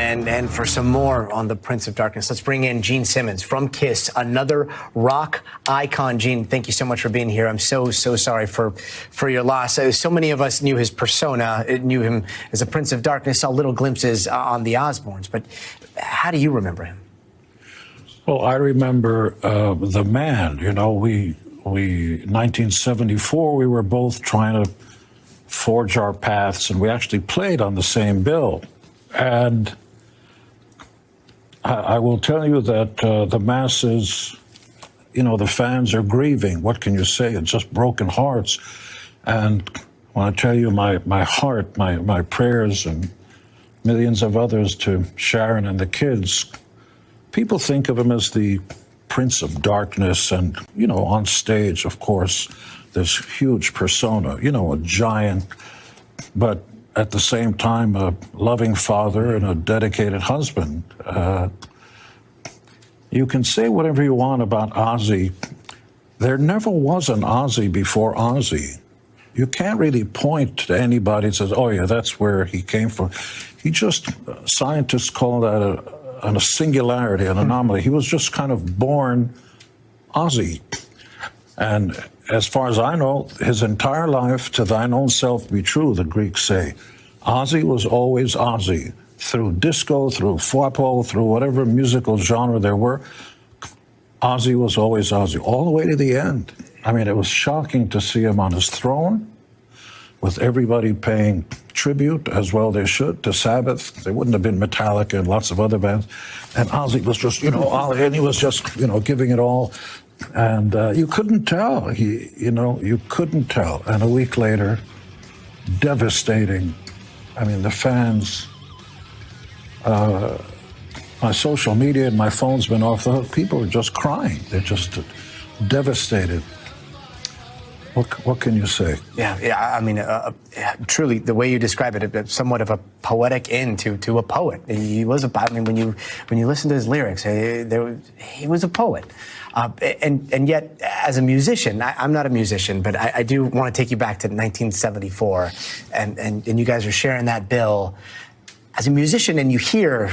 And for some more on the Prince of Darkness, let's bring in Gene Simmons from Kiss, another rock icon. Gene, thank you so much for being here. I'm so sorry for your loss. So many of us knew his persona, knew him as a Prince of Darkness, saw little glimpses on the Osbournes. But how do you remember him? Well, I remember the man. You know, we 1974, we were both trying to forge our paths, and we actually played on the same bill. And I will tell you that the masses, you know, the fans are grieving. What can you say? It's just broken hearts. And when I tell you my heart, my prayers, and millions of others to Sharon and the kids, people think of him as the Prince of Darkness. And, you know, on stage, of course, this huge persona, you know, a giant, but at the same time, a loving father and a dedicated husband. You can say whatever you want about Ozzy. There never was an Ozzy before Ozzy. You can't really point to anybody that says, oh yeah, that's where he came from. He just, scientists call that a singularity, an anomaly. He was just kind of born Ozzy. And as far as I know, his entire life, to thine own self be true, the Greeks say. Ozzy was always Ozzy. Through disco, through fwapo, through whatever musical genre there were, Ozzy was always Ozzy, all the way to the end. I mean, it was shocking to see him on his throne, with everybody paying tribute, as well they should, to Sabbath. There wouldn't have been Metallica and lots of other bands. And Ozzy was just, you know, and he was just, you know, giving it all. And you couldn't tell, you couldn't tell. And a week later, devastating. I mean, the fans, my social media and my phone's been off the hook. People are just crying. They're just devastated. What can you say? Yeah. I mean, truly, the way you describe it, somewhat of a poetic end to a poet. He was a. I mean, when you listen to his lyrics, he was a poet. And yet, as a musician, I'm not a musician, but I do want to take you back to 1974, and you guys are sharing that bill. As a musician, and you hear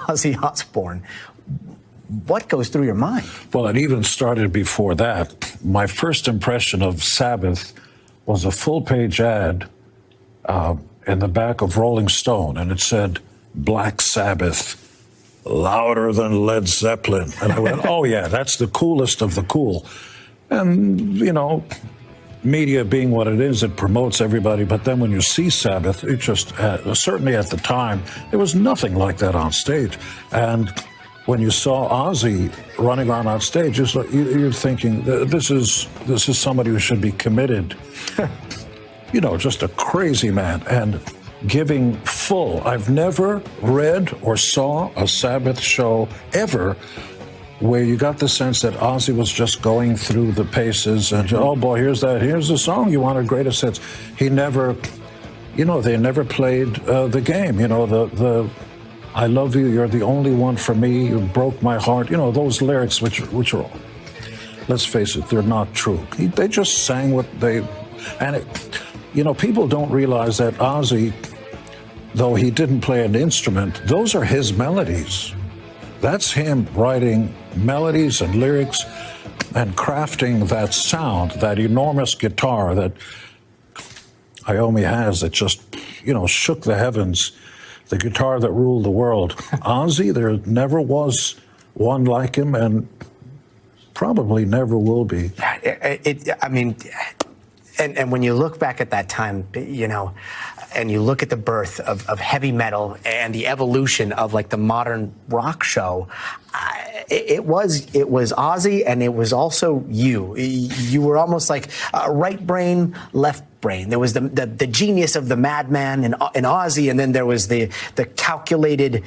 Ozzy Osbourne, what goes through your mind? Well, it even started before that. My first impression of Sabbath was a full-page ad in the back of Rolling Stone, and it said, Black Sabbath, louder than Led Zeppelin. And I went, oh yeah, that's the coolest of the cool. And, you know, media being what it is, it promotes everybody. But then when you see Sabbath, it just, certainly at the time, there was nothing like that on stage. And when you saw Ozzy running around on stage, you're thinking, this is somebody who should be committed. You know, just a crazy man. And giving full. I've never read or saw a Sabbath show ever where you got the sense that Ozzy was just going through the paces and, oh boy, here's the song you want, a greatest sense. He never, you know, they never played the game, you know, the I love you, you're the only one for me, you broke my heart, you know, those lyrics which are, let's face it, they're not true. They just sang what they, and it, you know, people don't realize that Ozzy, though he didn't play an instrument, those are his melodies. That's him writing melodies and lyrics and crafting that sound, that enormous guitar that Iommi has that just, you know, shook the heavens, the guitar that ruled the world. Ozzy, there never was one like him and probably never will be. I mean, and when you look back at that time, you know, and you look at the birth of heavy metal and the evolution of like the modern rock show, it was Ozzy, and it was also you. You were almost like right brain, left brain. There was the genius of the madman in Ozzy, and then there was the calculated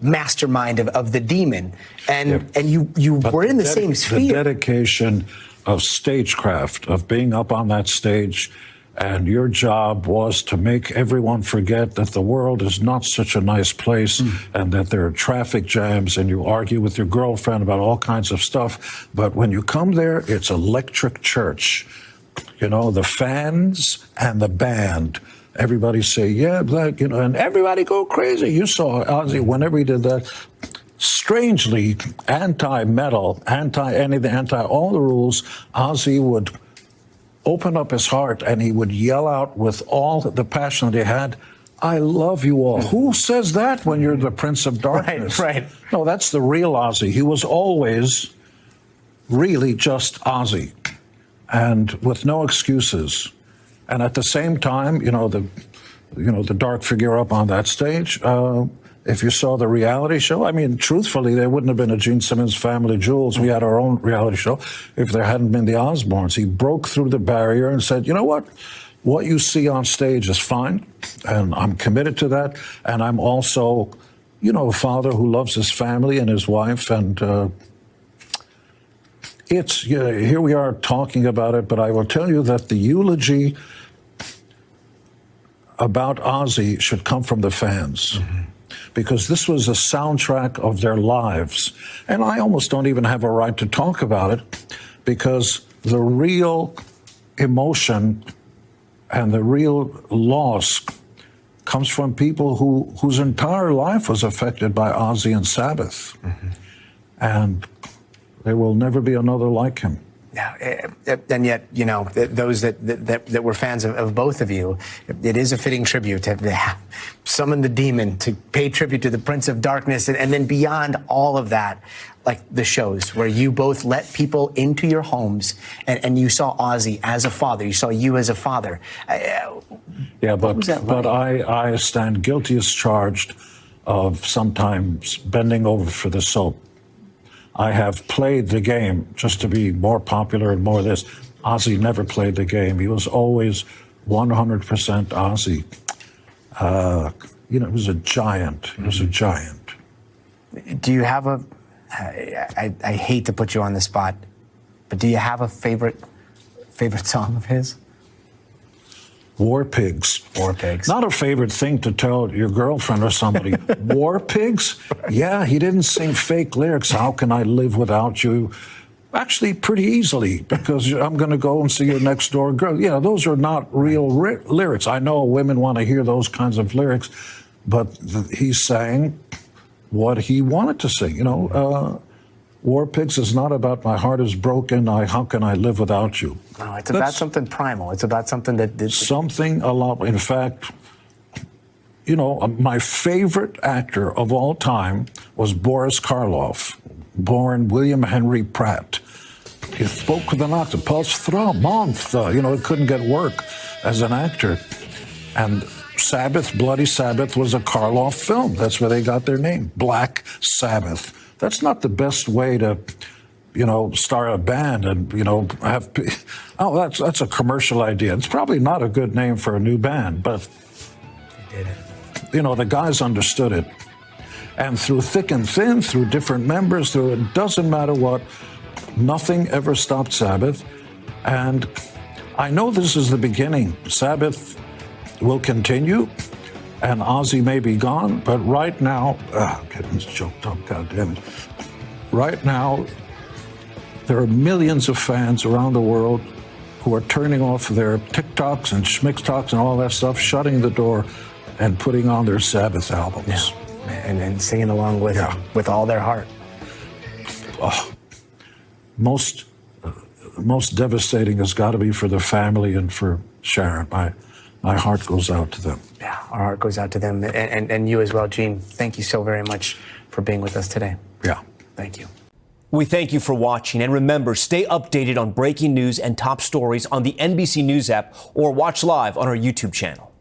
mastermind of the demon. And you were in the same sphere. The dedication of stagecraft, of being up on that stage, and your job was to make everyone forget that the world is not such a nice place and that there are traffic jams and you argue with your girlfriend about all kinds of stuff. But when you come there, it's electric church. You know, the fans and the band everybody say, yeah, Black, and everybody go crazy. You saw Ozzy whenever he did that. Strangely anti-metal, anti-anything, anti-all the rules, Ozzy would open up his heart and he would yell out with all the passion that he had, I love you all. Who says that when you're the Prince of Darkness? Right. No, that's the real Ozzy. He was always really just Ozzy, and with no excuses. And at the same time, the dark figure up on that stage, if you saw the reality show, I mean, truthfully, there wouldn't have been a Gene Simmons Family Jewels. We had our own reality show if there hadn't been the Osbournes. He broke through the barrier and said, you know what? What you see on stage is fine, and I'm committed to that. And I'm also, a father who loves his family and his wife. And here we are talking about it, but I will tell you that the eulogy about Ozzy should come from the fans. Mm-hmm. Because this was a soundtrack of their lives. And I almost don't even have a right to talk about it, because the real emotion and the real loss comes from people whose entire life was affected by Ozzy and Sabbath. Mm-hmm. And there will never be another like him. Yeah, and yet, those that were fans of both of you, it is a fitting tribute to summon the demon, to pay tribute to the Prince of Darkness, and then beyond all of that, like the shows where you both let people into your homes, and you saw Ozzy as a father, you saw you as a father. Yeah, but I stand guilty as charged of sometimes bending over for the soap. I have played the game just to be more popular and more this. Ozzy never played the game. He was always 100% Ozzy. He was a giant. He was a giant. Do you have I hate to put you on the spot, but do you have a favorite song of his? War Pigs. War Pigs. Not a favorite thing to tell your girlfriend or somebody. War Pigs? Yeah, he didn't sing fake lyrics. How can I live without you? Actually, pretty easily, because I'm going to go and see your next door girl. Yeah, those are not real lyrics. I know women want to hear those kinds of lyrics, but he sang what he wanted to sing. War Pigs is not about my heart is broken, how can I live without you? No, it's about something primal. It's about something that... Something a lot... In fact, my favorite actor of all time was Boris Karloff, born William Henry Pratt. He spoke with an octave, pulse thrum, month. It couldn't get work as an actor. And Sabbath, Bloody Sabbath, was a Karloff film. That's where they got their name, Black Sabbath. That's not the best way to, start a band and, have... Oh, that's a commercial idea. It's probably not a good name for a new band, but, the guys understood it. And through thick and thin, through different members, it doesn't matter what, nothing ever stopped Sabbath. And I know this is the beginning. Sabbath will continue, and Ozzy may be gone, but right now, getting choked up, goddamn it. Right now, there are millions of fans around the world who are turning off their TikToks and Schmicktalks and all that stuff, shutting the door and putting on their Sabbath albums. Yeah. And singing along with all their heart. Oh, most devastating has got to be for the family and for Sharon. My heart goes out to them. Yeah, our heart goes out to them. And you as well, Gene. Thank you so very much for being with us today. Yeah. Thank you. We thank you for watching. And remember, stay updated on breaking news and top stories on the NBC News app or watch live on our YouTube channel.